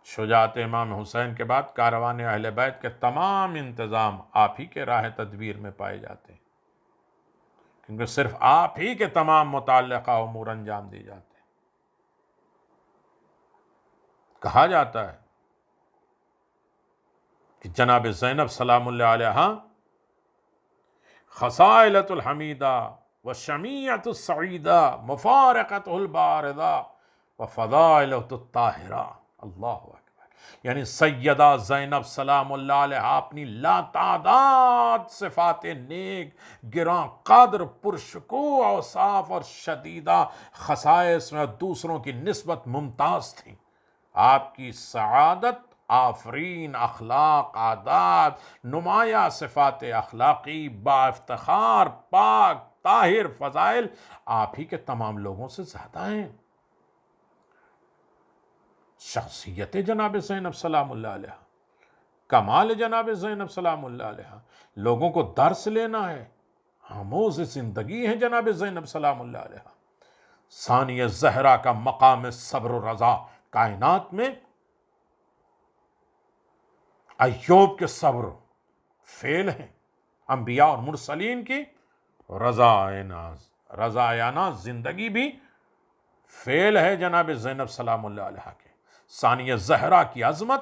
A: شجاعت امام حسین کے بعد کاروان اہل بیت کے تمام انتظام آپ ہی کے راہ تدبیر میں پائے جاتے ہیں، کیونکہ صرف آپ ہی کے تمام متعلقہ امور انجام دی جاتے ہیں۔ کہا جاتا ہے کہ جناب زینب سلام اللہ علیہا خصائلۃ الحمیدہ وشمیعۃ السعیدہ مفارقۃ الباردہ وفضائلۃ الطاہرہ۔ اللہ اکبر۔ یعنی سیدہ زینب سلام اللہ علیہا اپنی لاتعداد صفات نیک، گراں قدر، پرشکوہ اوصاف اور شدیدہ خصائص میں دوسروں کی نسبت ممتاز تھیں۔ آپ کی سعادت، آفرین اخلاق، عادات، نمایاں صفات اخلاقی، با افتخار، پاک، طاہر فضائل آپ ہی کے تمام لوگوں سے زیادہ ہیں۔ شخصیت جناب زینب سلام اللہ علیہ، کمال جناب زینب سلام اللہ علیہ، لوگوں کو درس لینا ہے، آموز زندگی ہے جناب زینب سلام اللہ علیہ۔ ثانیہ زہرا کا مقام صبر و رضا، کائنات میں ایوب کے صبر فعل ہیں، انبیاء اور مرسلین کی رضایانہ زندگی بھی فعل ہے جناب زینب سلام اللہ علیہ کے۔ ثانیہ زہرا کی عظمت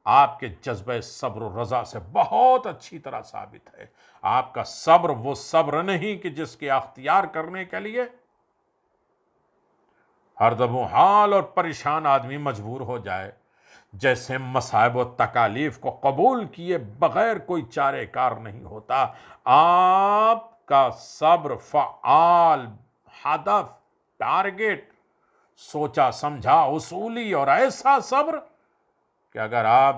A: آپ کے جذبہ صبر و رضا سے بہت اچھی طرح ثابت ہے۔ آپ کا صبر وہ صبر نہیں کہ جس کے اختیار کرنے کے لیے ہر دم و حال اور پریشان آدمی مجبور ہو جائے، جیسے مصائب و تکالیف کو قبول کیے بغیر کوئی چارہ کار نہیں ہوتا۔ آپ کا صبر فعال، ہدف، ٹارگٹ، سوچا سمجھا، اصولی اور ایسا صبر کہ اگر آپ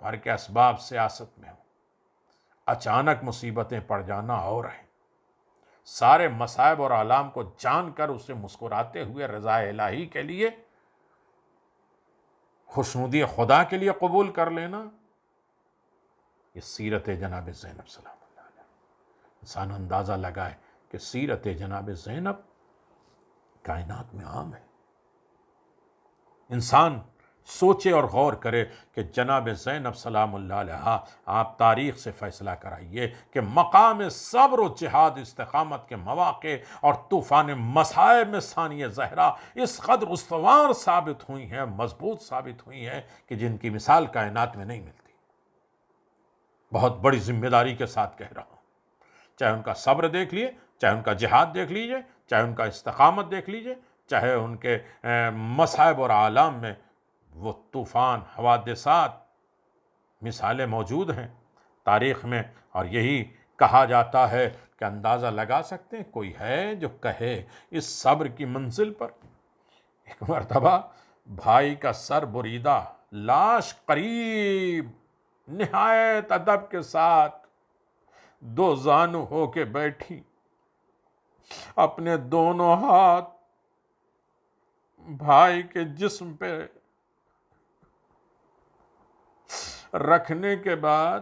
A: بھر کے اسباب سیاست میں ہو، اچانک مصیبتیں پڑ جانا اور ہیں، سارے مصائب اور آلام کو جان کر اسے مسکراتے ہوئے رضا الہی کے لیے، خوشنودی خدا کے لیے قبول کر لینا، یہ سیرت جناب زینب سلام اللہ علیہ۔ انسان اندازہ لگائے کہ سیرت جناب زینب کائنات میں عام ہے۔ انسان سوچے اور غور کرے کہ جناب زینب سلام اللہ علیہ، آپ تاریخ سے فیصلہ کرائیے کہ مقام صبر و جہاد استقامت کے مواقع اور طوفان مصائب میں ثانیہ زہرا اس قدر استوار ثابت ہوئی ہیں، مضبوط ثابت ہوئی ہیں کہ جن کی مثال کائنات میں نہیں ملتی۔ بہت بڑی ذمہ داری کے ساتھ کہہ رہا ہوں، چاہے ان کا صبر دیکھ لیے، چاہے ان کا جہاد دیکھ لیجئے، چاہے ان کا استقامت دیکھ لیجئے، چاہے ان کے مصائب اور آلام میں وہ طوفان، حوادثات، مثالیں موجود ہیں تاریخ میں، اور یہی کہا جاتا ہے کہ اندازہ لگا سکتے ہیں کوئی ہے جو کہے اس صبر کی منزل پر۔ ایک مرتبہ بھائی کا سر بریدہ، لاش قریب، نہایت ادب کے ساتھ دو زانو ہو کے بیٹھی، اپنے دونوں ہاتھ بھائی کے جسم پہ رکھنے کے بعد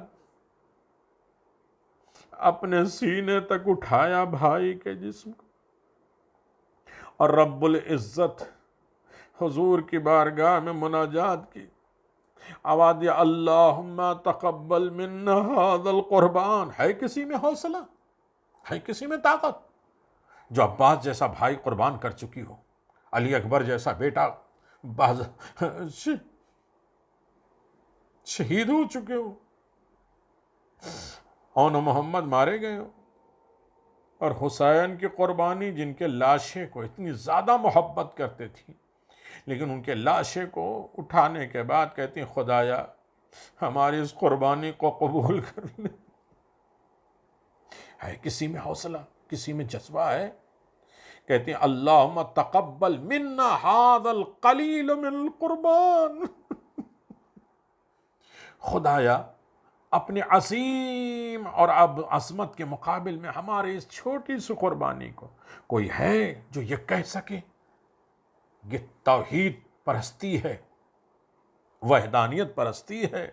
A: اپنے سینے تک اٹھایا بھائی کے جسم کو، اور رب العزت حضور کی بارگاہ میں مناجات کی، آواز دیا اللہم تقبل منا ھذا القربان۔ ہے کسی میں حوصلہ، ہے کسی میں طاقت جو عباس جیسا بھائی قربان کر چکی ہو، علی اکبر جیسا بیٹا شہید ہو چکے ہو، اون محمد مارے گئے ہو، اور حسین کی قربانی، جن کے لاشیں کو اتنی زیادہ محبت کرتے تھی، لیکن ان کے لاشیں کو اٹھانے کے بعد کہتی ہیں خدایا ہماری اس قربانی کو قبول کر لے۔ ہے کسی میں حوصلہ، کسی میں جذبہ ہے؟ کہتے ہیں اللہم تقبل منا ھذا القلیل من القربان۔ خدایا اپنی عظیم اور اب عظمت کے مقابل میں ہمارے اس چھوٹی سی قربانی کو، کوئی ہے جو یہ کہہ سکے یہ توحید پرستی ہے، وحدانیت پرستی ہے،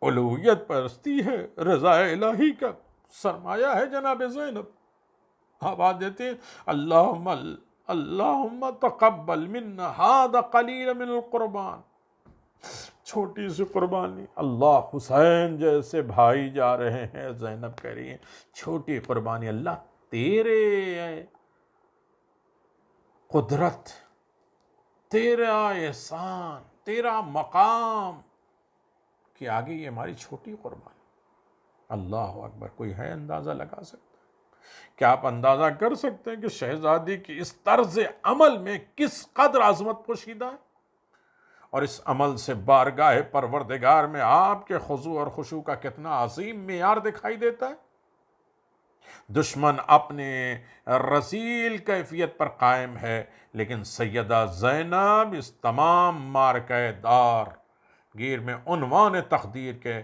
A: الوہیت پرستی ہے، رضا الہی کا سرمایہ ہے جناب زینب۔ آواز دیتے ہیں اللہم تقبل منا ھذا قلیل من القربان، چھوٹی سی قربانی۔ اللہ، حسین جیسے بھائی جا رہے ہیں، زینب کہہ رہی ہیں چھوٹی قربانی، اللہ تیرے قدرت، تیرا احسان، تیرا مقام کہ آگے یہ ہماری چھوٹی قربانی۔ اللہ اکبر، کوئی ہے اندازہ لگا سکتا ہے؟ کیا آپ اندازہ کر سکتے ہیں کہ شہزادی کی اس طرز عمل میں کس قدر عظمت پوشیدہ ہے؟ اور اس عمل سے بارگاہ پروردگار میں آپ کے خضوع اور خشوع کا کتنا عظیم معیار دکھائی دیتا ہے۔ دشمن اپنے رذیل کیفیت پر قائم ہے، لیکن سیدہ زینب اس تمام معرکہ دار گیر میں عنوان تقدیر کے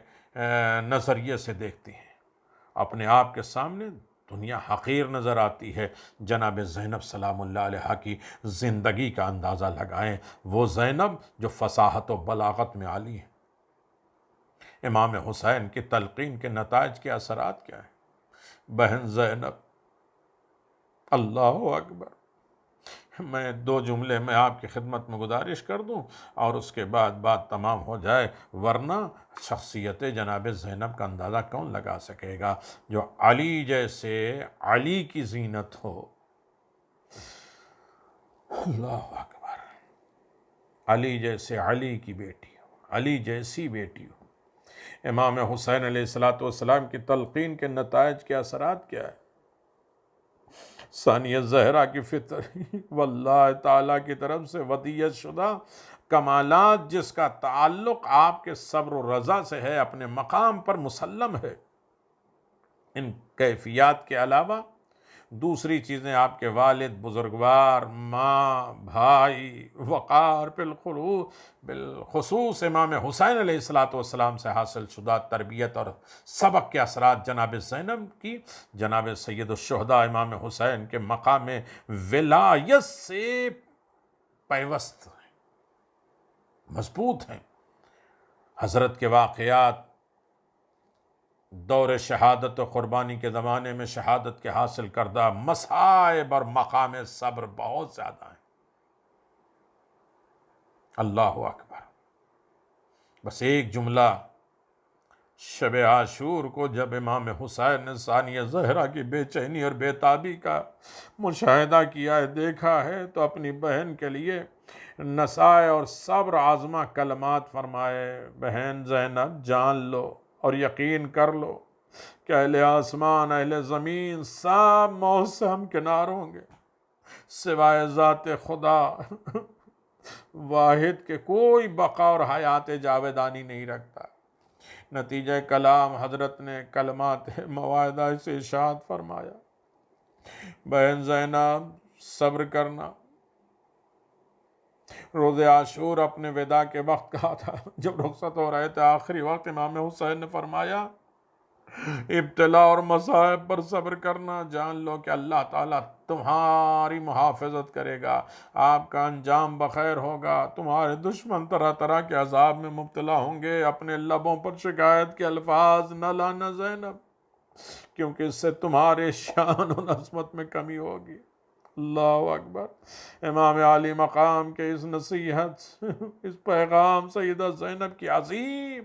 A: نظریے سے دیکھتی ہیں۔ اپنے آپ کے سامنے دنیا حقیر نظر آتی ہے، جناب زینب سلام اللہ علیہا کی زندگی کا اندازہ لگائیں، وہ زینب جو فصاحت و بلاغت میں عالی ہے۔ امام حسین کی تلقین کے نتائج کے اثرات کیا ہیں؟ بہن زینب، اللہ اکبر، میں دو جملے میں آپ کی خدمت میں گزارش کر دوں اور اس کے بعد بات تمام ہو جائے، ورنہ شخصیت جناب زینب کا اندازہ کون لگا سکے گا جو علی جیسے علی کی زینت ہو۔ اللہ اکبر، علی جیسے علی کی بیٹی ہو، علی جیسی بیٹی ہو۔ امام حسین علیہ السلام کی تلقین کے نتائج کے اثرات کیا ہے؟ ثانیہ زہرا کی فطر واللہ تعالیٰ کی طرف سے ودیعت شدہ کمالات، جس کا تعلق آپ کے صبر و رضا سے ہے، اپنے مقام پر مسلم ہے۔ ان کیفیات کے علاوہ دوسری چیزیں آپ کے والد، بزرگوار، ماں، بھائی، وقار، بالخصوص امام حسین علیہ السلام سے حاصل شدہ تربیت اور سبق کے اثرات جناب زینب کی، جناب سید الشہداء امام حسین کے مقام ولایت سے پیوست ہیں، مضبوط ہیں۔ حضرت کے واقعات دور شہادت و قربانی کے زمانے میں شہادت کے حاصل کردہ مصائب اور مقام صبر بہت زیادہ ہیں۔ اللہ اکبر، بس ایک جملہ، شب عاشور کو جب امام حسین نے ثانیہ زہرا کی بے چینی اور بے تابی کا مشاہدہ کیا ہے، دیکھا ہے، تو اپنی بہن کے لیے نصائح اور صبر آزما کلمات فرمائے، بہن زینب جان لو اور یقین کر لو کہ اہل آسمان اہل زمین سب موت سے ہمکنار ہوں گے، سوائے ذات خدا واحد کے کوئی بقا اور حیات جاویدانی نہیں رکھتا۔ نتیجہ کلام حضرت نے کلمات مواعظہ سے ارشاد فرمایا، بہن زینب صبر کرنا۔ روز عاشور اپنے وداع کے وقت کہا تھا، جب رخصت ہو رہے تھے آخری وقت، امام حسین نے فرمایا ابتلا اور مصائب پر صبر کرنا، جان لو کہ اللہ تعالیٰ تمہاری محافظت کرے گا، آپ کا انجام بخیر ہوگا۔ تمہارے دشمن طرح طرح کے عذاب میں مبتلا ہوں گے، اپنے لبوں پر شکایت کے الفاظ نہ لانا زینب، کیونکہ اس سے تمہارے شان و عظمت میں کمی ہوگی۔ اللہ اکبر۔ امام عالی مقام کے اس نصیحت، اس پیغام سیدہ زینب کی عظیم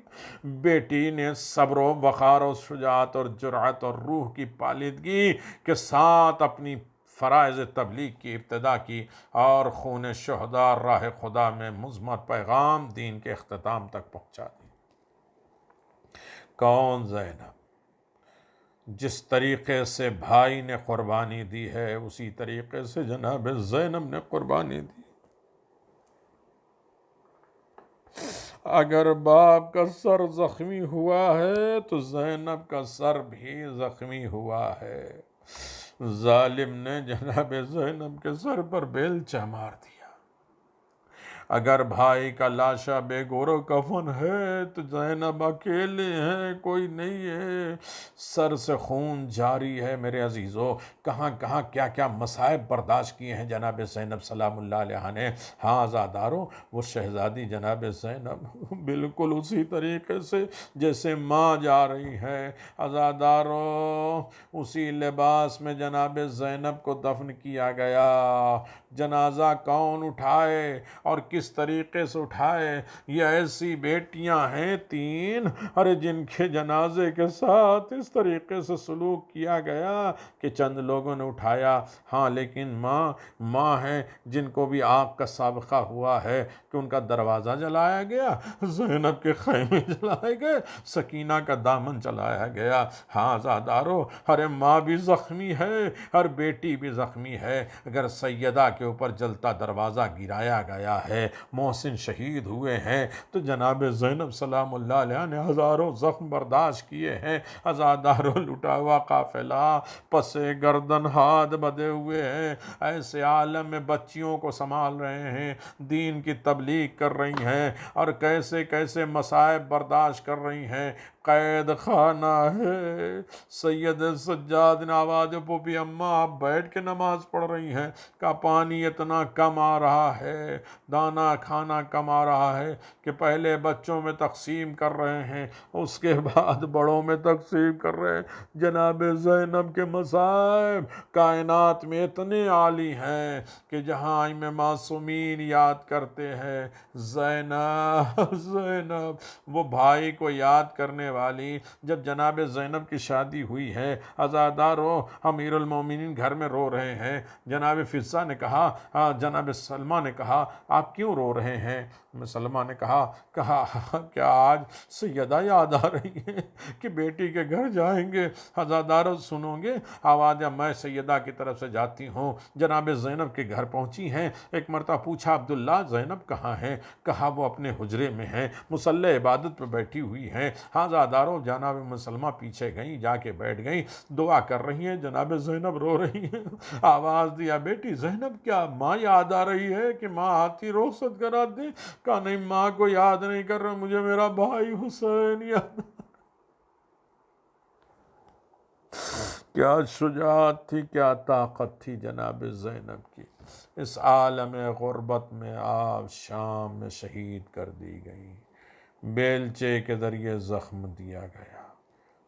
A: بیٹی نے صبر و وقار و شجاعت اور جرأت اور روح کی پالیدگی کے ساتھ اپنی فرائض تبلیغ کی ابتدا کی اور خون شہداء راہ خدا میں مضمر پیغام دین کے اختتام تک پہنچا دی۔ کون زینب؟ جس طریقے سے بھائی نے قربانی دی ہے اسی طریقے سے جناب زینب نے قربانی دی۔ اگر باپ کا سر زخمی ہوا ہے تو زینب کا سر بھی زخمی ہوا ہے۔ ظالم نے جناب زینب کے سر پر بیلچہ مار دیا۔ اگر بھائی کا لاشا بے گور و کفن ہے تو زینب اکیلے ہیں، کوئی نہیں ہے، سر سے خون جاری ہے۔ میرے عزیزو، کہاں کہاں کیا کیا مصائب برداشت کیے ہیں جناب زینب سلام اللہ علیہ نے۔ ہاں عزادارو، وہ شہزادی جناب زینب بالکل اسی طریقے سے جیسے ماں جا رہی ہے۔ عزادارو، اسی لباس میں جناب زینب کو دفن کیا گیا۔ جنازہ کون اٹھائے اور کس طریقے سے اٹھائے؟ یہ ایسی بیٹیاں ہیں تین، ارے جن کے جنازے کے ساتھ اس طریقے سے سلوک کیا گیا کہ چند لوگوں نے اٹھایا۔ ہاں لیکن ماں ہیں جن کو بھی آگ کا سابقہ ہوا ہے کہ ان کا دروازہ جلایا گیا، زینب کے خیمے جلائے گئے، سکینہ کا دامن جلایا گیا۔ ہاں عزادارو، ارے ماں بھی زخمی ہے اور بیٹی بھی زخمی ہے۔ اگر سیدہ کے اوپر جلتا دروازہ گرایا گیا ہے، محسن شہید ہوئے ہیں، تو جناب زینب سلام اللہ علیہ نے ہزاروں زخم برداشت کیے ہیں۔ عزادارو، لٹا ہوا قافلہ پس گردن ہاتھ بدے ہوئے ہیں، ایسے عالم میں بچیوں کو سنبھال رہے ہیں، دین کی تبلیغ کر رہی ہیں اور کیسے کیسے مصائب برداشت کر رہی ہیں۔ قید خانہ ہے۔ سید سجاد نے آواز پوپی اماں آپ بیٹھ کے نماز پڑھ رہی ہیں، کا پانی اتنا کم آ رہا ہے، دانا کھانا کم آ رہا ہے کہ پہلے بچوں میں تقسیم کر رہے ہیں، اس کے بعد بڑوں میں تقسیم کر رہے ہیں۔ جناب زینب کے مصائب کائنات میں اتنے عالی ہیں کہ جہاں ائمہ معصومین یاد کرتے ہیں زینب زینب، وہ بھائی کو یاد کرنے والی جب جناب زینب کی شادی ہوئی ہے، عزادارو امیر المومنین گھر میں رو رہے ہیں۔ جناب فضہ نے کہا، جناب سلمہ نے کہا آپ کیوں رو رہے ہیں؟ سلمہ نے کہا کیا آج سیدہ یاد آ رہی ہے کہ بیٹی کے گھر جائیں گے؟ عزادارو سنو گے آواز؟ میں سیدہ کی طرف سے جاتی ہوں، جناب زینب کے گھر پہنچی ہیں۔ ایک مرتبہ پوچھا عبداللہ زینب کہاں ہیں؟ کہا وہ اپنے حجرے میں ہیں، مصلی عبادت پہ بیٹھی ہوئی ہیں۔ ہاں عزادارو، جناب مسلمہ پیچھے گئیں، جا کے بیٹھ گئیں، دعا کر رہی ہیں، جناب زینب رو رہی ہیں۔ آواز دیا بیٹی زینب کیا ماں یاد آ رہی ہے کہ ماں آتی رخصت کرا دیں؟ کہا نہیں ماں کو یاد نہیں کر رہا، مجھے میرا بھائی حسین یاد۔ کیا شجاعت تھی، کیا طاقت تھی جناب زینب کی۔ اس عالم غربت میں آپ شام میں شہید کر دی گئی، بیلچے کے ذریعے زخم دیا گیا،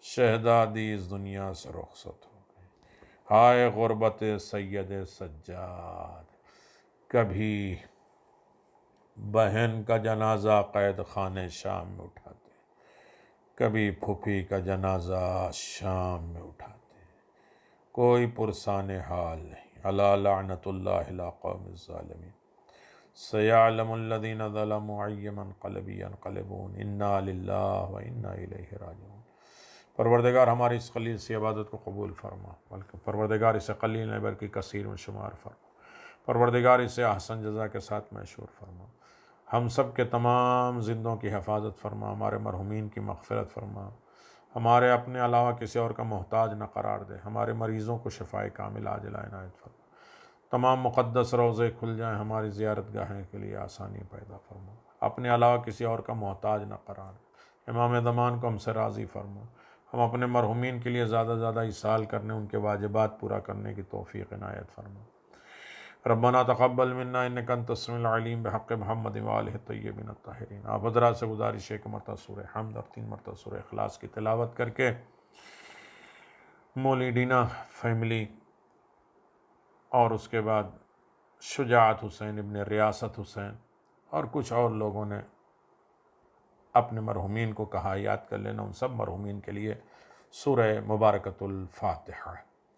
A: شہزادی اس دنیا سے رخصت ہو گئی۔ ہائے غربت سید سجاد، کبھی بہن کا جنازہ قید خانے شام میں اٹھاتے، کبھی پھوپھی کا جنازہ شام میں اٹھاتے، کوئی پرسان حال نہیں۔ الا لعنت اللہ علی قوم الظالمین، سیعلم الذین ظلموا ای منقلب ینقلبون، انا للہ و انا الیہ راجعون۔ پروردگار ہماری اس قلیل سی عبادت کو قبول فرما، بلکہ پروردگار اسے قلیل نہیں بلکہ کثیر میں شمار فرما، پروردگار اسے احسن جزا کے ساتھ محشور فرما، ہم سب کے تمام زندوں کی حفاظت فرما، ہمارے مرحومین کی مغفرت فرما، ہمارے اپنے علاوہ کسی اور کا محتاج نہ قرار دے، ہمارے مریضوں کو شفائے کامل عاجلہ عنایت فرما، تمام مقدس روضے کھل جائیں، ہماری زیارت گاہیں کے لیے آسانی پیدا فرما، اپنے علاوہ کسی اور کا محتاج نہ قرار دے، امام زمان کو ہم سے راضی فرما، ہم اپنے مرحومین کے لیے زیادہ زیادہ ایصال کرنے، ان کے واجبات پورا کرنے کی توفیق عنایت فرما۔ ربنا تقبل منا انک انت السمیع العلیم بحق محمد وآلہ الطیبین الطاہرین۔ آپ حضرات سے گزارش ہے کہ مرتبہ سورہ حمد اور 3 مرتبہ سورہ اخلاص کی تلاوت کر کے مولیڈینا فیملی اور اس کے بعد شجاعت حسین ابن ریاست حسین اور کچھ اور لوگوں نے اپنے مرحومین کو کہا یاد کر لینا، ان سب مرحومین کے لیے سورہ مبارکۃ الفاتحہ۔